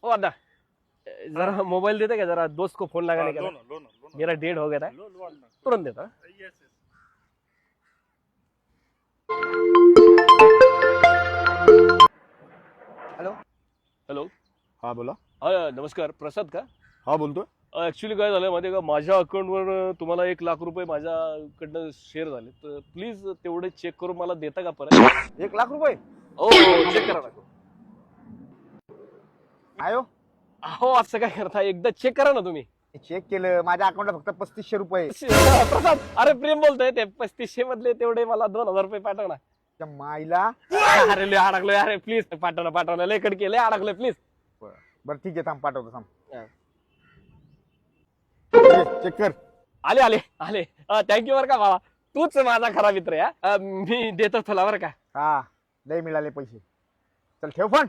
ओ अदा जरा मोबाइल देते क्या, जरा दोस्त को फोन लगाने का, मेरा डेट हो गया था, तुरंत देता। हॅलो हॅलो, हा बोला. हा नमस्कार, प्रसाद का? हा बोलतोय. ऍक्च्युली काय झालं माहिती का, माझ्या अकाउंटवर तुम्हाला 1,00,000 रुपये माझ्याकडनं शेअर झाले, तर प्लीज तेवढे चेक करून मला देता का परत? 1,00,000 रुपये हो चेक करा ना. आयो. हो असं काय करता, एकदा चेक करा ना तुम्ही. चेक केलं, माझ्या अकाउंटला फक्त 3,500 रुपये. प्रसाद, अरे प्रेम बोलतोय, ते 3,500 मधले तेवढे मला 2,000 रुपये पाठव ना. त्या माईला. अरे लय अडकलोय, अरे प्लीज पाठव ना, लय कडके, लय अडकलोय प्लीज. बरं ठीक आहे, थांब पाठवतो, थांब. हा. चेक कर. आले आले आले, थँक्यू बरं का बाबा, तूच माझा खरा मित्र आहे. मी देतो तुला बरं का. हा लय मिळाले पैसे. चल ठेव फोन.